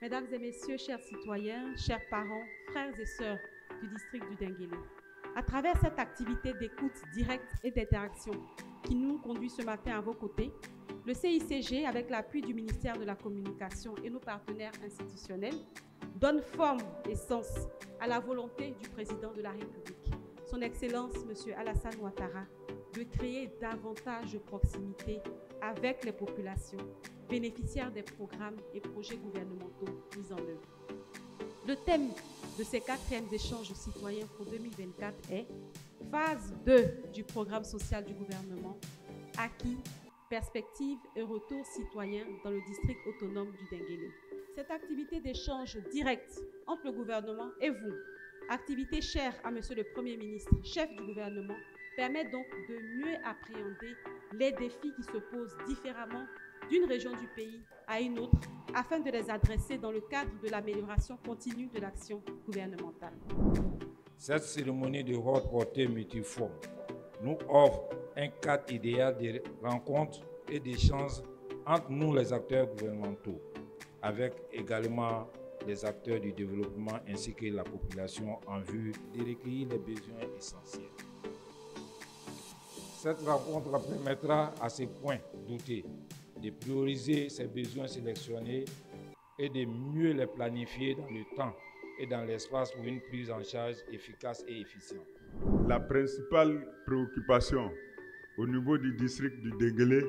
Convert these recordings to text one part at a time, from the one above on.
Mesdames et messieurs, chers citoyens, chers parents, frères et sœurs du district du Denguélé, à travers cette activité d'écoute directe et d'interaction qui nous conduit ce matin à vos côtés, le CICG, avec l'appui du ministère de la Communication et nos partenaires institutionnels, donne forme et sens à la volonté du président de la République, son Excellence M. Alassane Ouattara, de créer davantage de proximité avec les populations bénéficiaires des programmes et projets gouvernementaux mis en œuvre. Le thème de ces 4e échanges citoyens pour 2024 est phase 2 du programme social du gouvernement, acquis, perspectives et retour citoyen dans le district autonome du Denguélé. Cette activité d'échange direct entre le gouvernement et vous, activité chère à Monsieur le Premier ministre, chef du gouvernement, permet donc de mieux appréhender les défis qui se posent différemment d'une région du pays à une autre, afin de les adresser dans le cadre de l'amélioration continue de l'action gouvernementale. Cette cérémonie de haute portée multiforme nous offre un cadre idéal de rencontres et d'échanges entre nous les acteurs gouvernementaux, avec également les acteurs du développement ainsi que la population en vue de recueillir les besoins essentiels. Cette rencontre permettra à ces points doutés de prioriser ces besoins sélectionnés et de mieux les planifier dans le temps et dans l'espace pour une prise en charge efficace et efficiente. La principale préoccupation au niveau du district du Denguélé,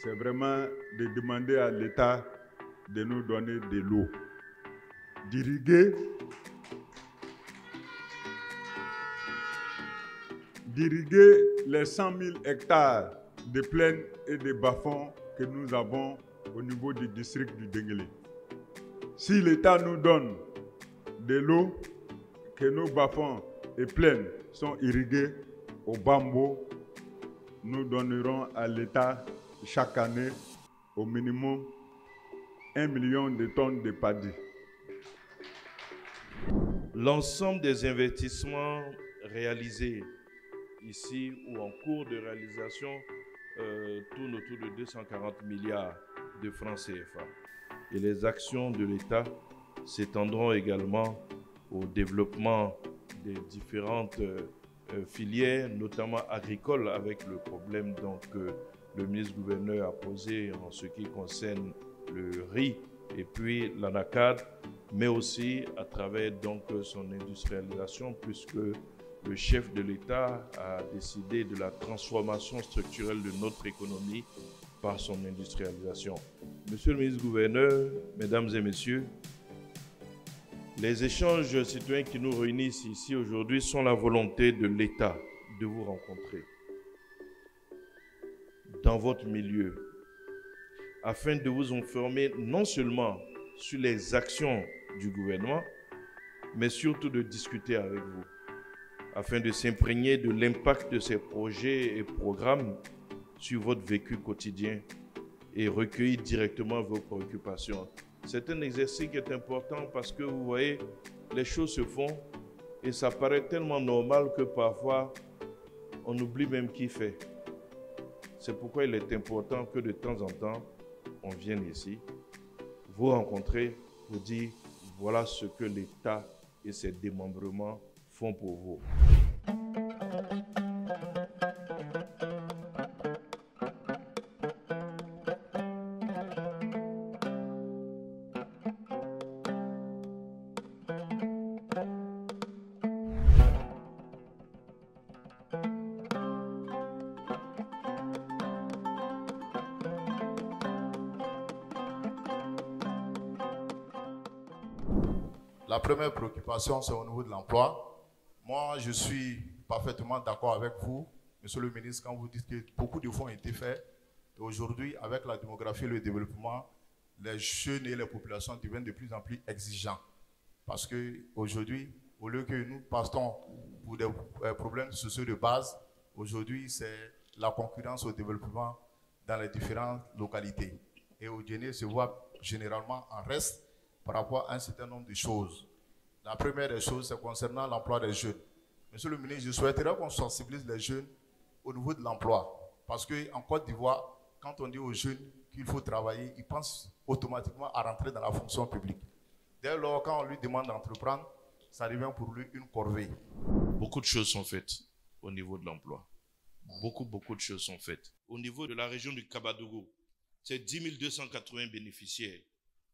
c'est vraiment de demander à l'État de nous donner de l'eau, d'irriguer les 100 000 hectares de plaines et de bas-fonds que nous avons au niveau du district du Denguélé. Si l'État nous donne de l'eau, que nos bas-fonds et plaines sont irrigués au bambou, nous donnerons à l'État chaque année au minimum 1 million de tonnes de paddy. L'ensemble des investissements réalisés ici ou en cours de réalisation tourne autour de 240 milliards de francs CFA. Et les actions de l'État s'étendront également au développement des différentes filières, notamment agricoles, avec le problème que le ministre-gouverneur a posé en ce qui concerne le riz et puis l'anacarde, mais aussi à travers son industrialisation, puisque le chef de l'État a décidé de la transformation structurelle de notre économie par son industrialisation. Monsieur le ministre-gouverneur, mesdames et messieurs, les échanges citoyens qui nous réunissent ici aujourd'hui sont la volonté de l'État de vous rencontrer dans votre milieu, afin de vous informer non seulement sur les actions du gouvernement, mais surtout de discuter avec vous, afin de s'imprégner de l'impact de ces projets et programmes sur votre vécu quotidien et recueillir directement vos préoccupations. C'est un exercice qui est important parce que vous voyez, les choses se font et ça paraît tellement normal que parfois on oublie même qui fait. C'est pourquoi il est important que de temps en temps, on vienne ici, vous rencontrer, vous dire voilà ce que l'État et ses démembrements font pour vous. La première préoccupation, c'est au niveau de l'emploi. Moi, je suis parfaitement d'accord avec vous, Monsieur le ministre, quand vous dites que beaucoup de fonds ont été faits. Et aujourd'hui, avec la démographie et le développement, les jeunes et les populations deviennent de plus en plus exigeants. Parce qu'aujourd'hui, au lieu que nous partons pour des problèmes sociaux de base, aujourd'hui, c'est la concurrence au développement dans les différentes localités. Et au Guinée se voit généralement en reste par rapport à un certain nombre de choses. La première des choses, c'est concernant l'emploi des jeunes. Monsieur le ministre, je souhaiterais qu'on sensibilise les jeunes au niveau de l'emploi. Parce qu'en Côte d'Ivoire, quand on dit aux jeunes qu'il faut travailler, ils pensent automatiquement à rentrer dans la fonction publique. Dès lors, quand on lui demande d'entreprendre, ça devient pour lui une corvée. Beaucoup de choses sont faites au niveau de l'emploi. Beaucoup de choses sont faites. Au niveau de la région du Kabadougou, c'est 10 280 bénéficiaires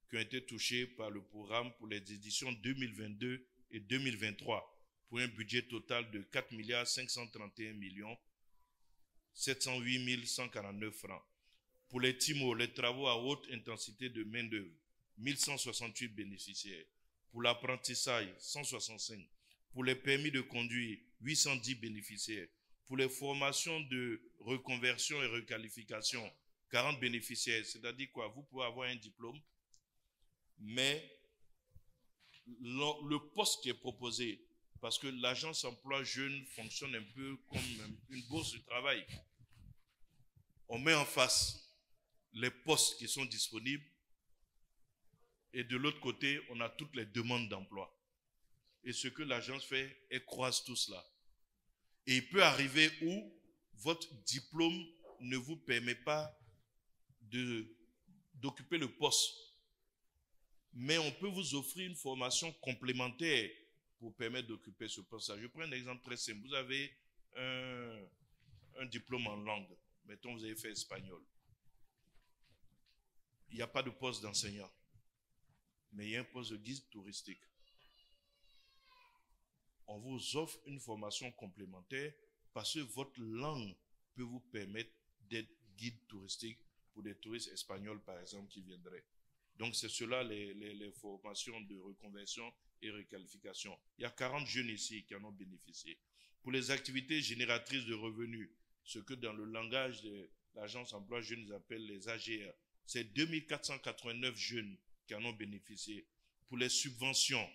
qui ont été touchés par le programme pour les éditions 2022 et 2023 pour un budget total de 4 531 708 149 francs. Pour les TIMO, les travaux à haute intensité de main-d'œuvre, 1168 bénéficiaires. Pour l'apprentissage, 165. Pour les permis de conduire, 810 bénéficiaires. Pour les formations de reconversion et requalification, 40 bénéficiaires. C'est-à-dire quoi? Vous pouvez avoir un diplôme, mais le poste qui est proposé, parce que l'agence emploi jeune fonctionne un peu comme une bourse de travail. On met en face les postes qui sont disponibles et de l'autre côté, on a toutes les demandes d'emploi. Et ce que l'agence fait, elle croise tout cela. Et il peut arriver où votre diplôme ne vous permet pas d'occuper le poste. Mais on peut vous offrir une formation complémentaire pour permettre d'occuper ce poste-là. Je prends un exemple très simple. Vous avez un diplôme en langue. Mettons, vous avez fait espagnol. Il n'y a pas de poste d'enseignant. Mais il y a un poste de guide touristique. On vous offre une formation complémentaire parce que votre langue peut vous permettre d'être guide touristique pour des touristes espagnols, par exemple, qui viendraient. Donc, c'est cela les formations de reconversion et requalification. Il y a 40 jeunes ici qui en ont bénéficié. Pour les activités génératrices de revenus, ce que dans le langage de l'agence emploi jeunes ils appellent les AGR, c'est 2489 jeunes qui en ont bénéficié. Pour les subventions,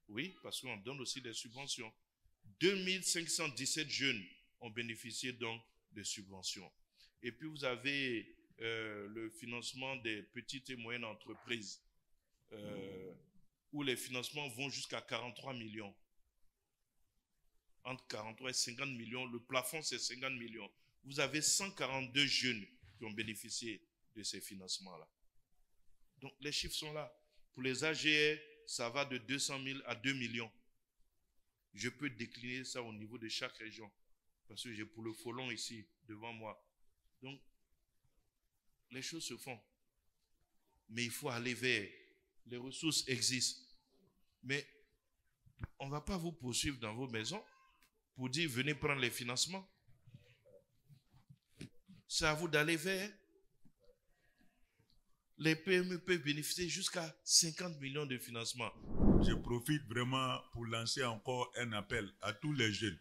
oui, parce qu'on donne aussi des subventions, 2517 jeunes ont bénéficié donc de subventions. Et puis vous avez le financement des petites et moyennes entreprises, où les financements vont jusqu'à 43 millions. Entre 43 et 50 millions, le plafond c'est 50 millions. Vous avez 142 jeunes qui ont bénéficié de ces financements-là. Donc les chiffres sont là. Pour les AGR, ça va de 200 000 à 2 millions. Je peux décliner ça au niveau de chaque région. Parce que j'ai pour le Folon ici, devant moi. Donc, les choses se font. Mais il faut aller vers. Les ressources existent. Mais on ne va pas vous poursuivre dans vos maisons pour dire venez prendre les financements. C'est à vous d'aller vers. Les PME peuvent bénéficier jusqu'à 50 millions de financement. Je profite vraiment pour lancer encore un appel à tous les jeunes.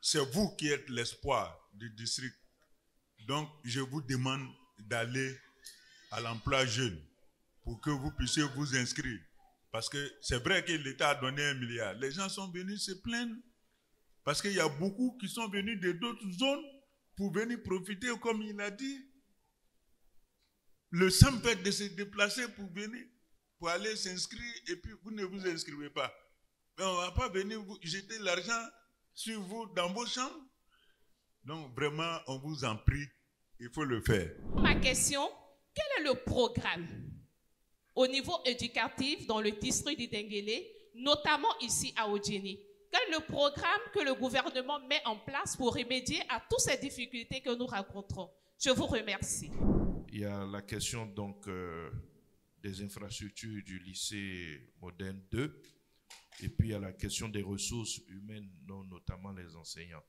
C'est vous qui êtes l'espoir du district. Donc, je vous demande d'aller à l'emploi jeune pour que vous puissiez vous inscrire. Parce que c'est vrai que l'État a donné 1 milliard. Les gens sont venus se plaindre parce qu'il y a beaucoup qui sont venus de d'autres zones pour venir profiter, comme il a dit. Le simple fait de se déplacer pour venir, pour aller s'inscrire, et puis vous ne vous inscrivez pas. Mais on ne va pas venir vous jeter l'argent sur vous dans vos chambres. Donc vraiment, on vous en prie, il faut le faire. Ma question, quel est le programme au niveau éducatif dans le district d'Idengele, notamment ici à Odjini? Quel est le programme que le gouvernement met en place pour remédier à toutes ces difficultés que nous rencontrons? Je vous remercie. Il y a la question donc des infrastructures du lycée moderne 2 et puis il y a la question des ressources humaines, notamment les enseignants.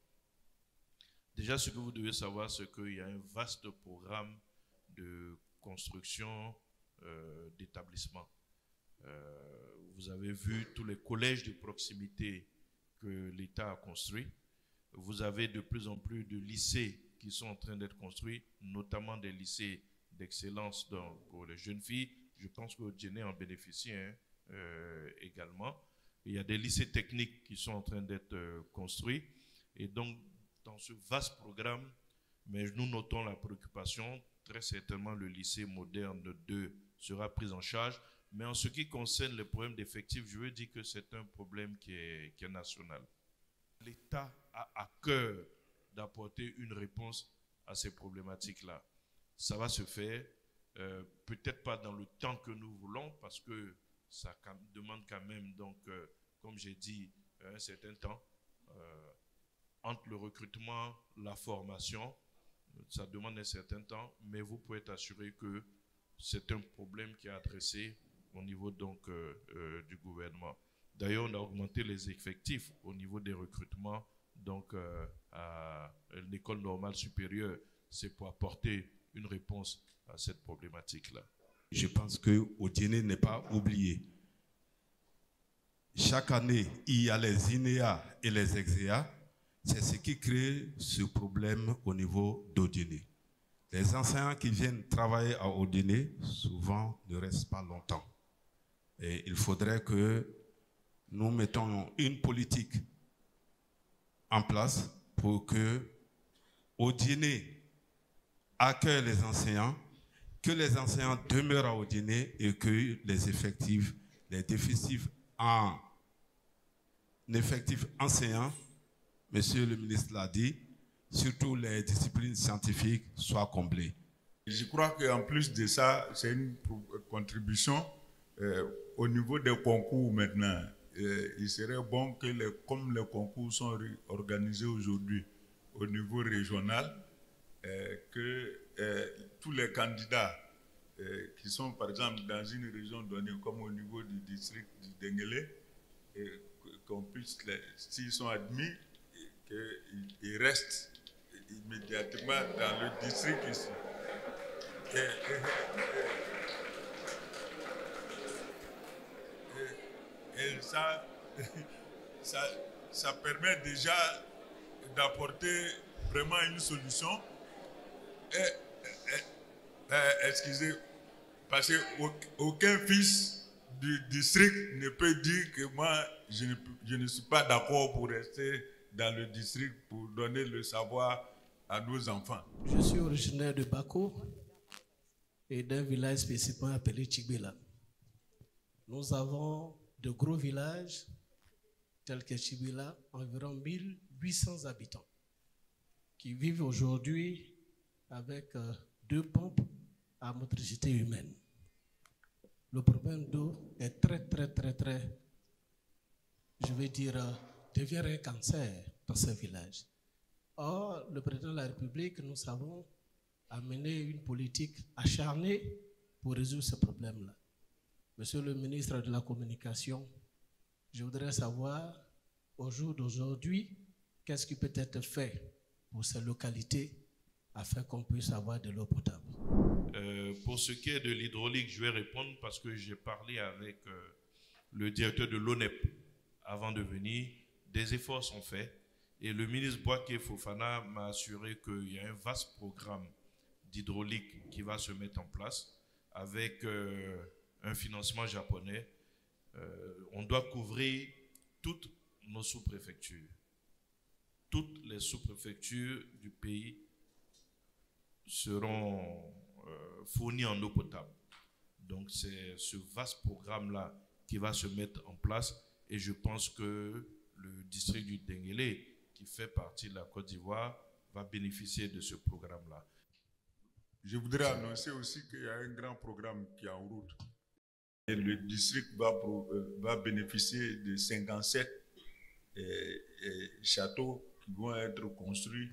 Déjà, ce que vous devez savoir, c'est qu'il y a un vaste programme de construction d'établissements. Vous avez vu tous les collèges de proximité que l'État a construits. Vous avez de plus en plus de lycées qui sont en train d'être construits, notamment des lycées d'excellence pour les jeunes filles. Je pense que Odjini en bénéficie également. Il y a des lycées techniques qui sont en train d'être construits. Et donc, dans ce vaste programme, mais nous notons la préoccupation. Très certainement, le lycée moderne 2 sera pris en charge. Mais en ce qui concerne les problèmes d'effectifs, je veux dire que c'est un problème qui est national. L'État a à cœur d'apporter une réponse à ces problématiques-là. Ça va se faire, peut-être pas dans le temps que nous voulons, parce que ça demande quand même, donc, comme j'ai dit, un certain temps, entre le recrutement, la formation, ça demande un certain temps, mais vous pouvez être assuré que c'est un problème qui est adressé au niveau donc, du gouvernement. D'ailleurs, on a augmenté les effectifs au niveau des recrutements donc, à l'école normale supérieure. C'est pour apporter une réponse à cette problématique-là. Je pense que Odiéné n'est pas oublié. Chaque année, il y a les INEA et les EXEA. C'est ce qui crée ce problème au niveau d'Odiéné. Les enseignants qui viennent travailler à Odiéné, souvent, ne restent pas longtemps. Et il faudrait que nous mettons une politique en place pour que Odiéné accueille les enseignants, que les enseignants demeurent à Odiéné et que les effectifs, les déficits en effectifs enseignants, Monsieur le ministre l'a dit, surtout les disciplines scientifiques soient comblées. Je crois qu'en plus de ça, c'est une contribution au niveau des concours maintenant. Il serait bon que, comme les concours sont organisés aujourd'hui au niveau régional, que tous les candidats qui sont par exemple dans une région donnée, comme au niveau du district du Denguélé, qu'on puisse, s'ils sont admis, qu'ils restent immédiatement dans le district ici. Et ça permet déjà d'apporter vraiment une solution. Excusez, parce qu'aucun fils du district ne peut dire que moi, je ne suis pas d'accord pour rester dans le district pour donner le savoir à nos enfants. Je suis originaire de Bako et d'un village spécifiquement appelé Chibela. Nous avons de gros villages tels que Chibela, environ 1800 habitants, qui vivent aujourd'hui avec 2 pompes à motricité humaine. Le problème d'eau est très, je vais dire, devient un cancer dans ce village. Or, le président de la République, nous savons, a mené une politique acharnée pour résoudre ce problème-là. Monsieur le ministre de la Communication, je voudrais savoir, au jour d'aujourd'hui, qu'est-ce qui peut être fait pour ces localités afin qu'on puisse avoir de l'eau potable. Pour ce qui est de l'hydraulique, je vais répondre parce que j'ai parlé avec le directeur de l'ONEP avant de venir. Des efforts sont faits et le ministre Bouaké Fofana m'a assuré qu'il y a un vaste programme d'hydraulique qui va se mettre en place avec un financement japonais. On doit couvrir toutes nos sous-préfectures. Toutes les sous-préfectures du pays seront fournies en eau potable. Donc c'est ce vaste programme-là qui va se mettre en place et je pense que le district du Denguélé, qui fait partie de la Côte d'Ivoire, va bénéficier de ce programme-là. Je voudrais annoncer aussi qu'il y a un grand programme qui est en route. Et le district va bénéficier de 57 châteaux qui vont être construits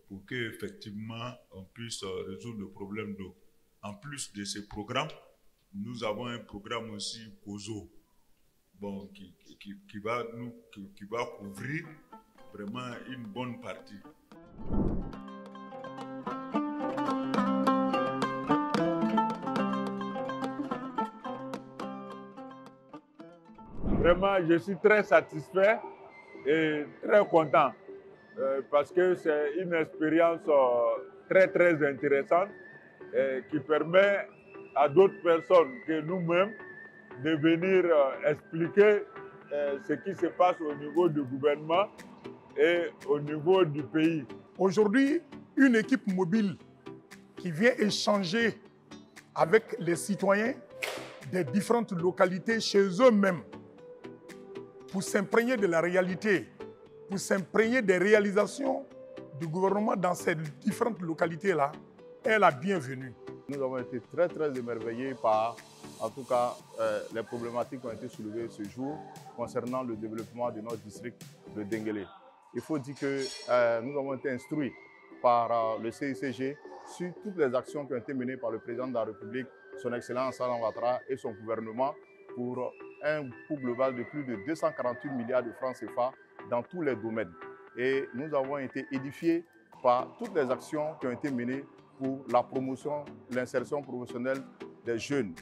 pour qu'effectivement on puisse résoudre le problème d'eau. En plus de ce programme, nous avons un programme aussi COSO, bon, qui va couvrir vraiment une bonne partie. Vraiment, je suis très satisfait et très content parce que c'est une expérience très intéressante qui permet à d'autres personnes que nous-mêmes de venir expliquer ce qui se passe au niveau du gouvernement et au niveau du pays. Aujourd'hui, une équipe mobile qui vient échanger avec les citoyens des différentes localités chez eux-mêmes pour s'imprégner de la réalité pour s'imprégner des réalisations du gouvernement dans ces différentes localités-là est la bienvenue. Nous avons été très émerveillés par, en tout cas, les problématiques qui ont été soulevées ce jour concernant le développement de notre district de Denguélé. Il faut dire que nous avons été instruits par le CICG sur toutes les actions qui ont été menées par le président de la République, son Excellence Alain Ouattara et son gouvernement pour un coût global de plus de 248 milliards de francs CFA dans tous les domaines. Et nous avons été édifiés par toutes les actions qui ont été menées pour la promotion, l'insertion professionnelle des jeunes.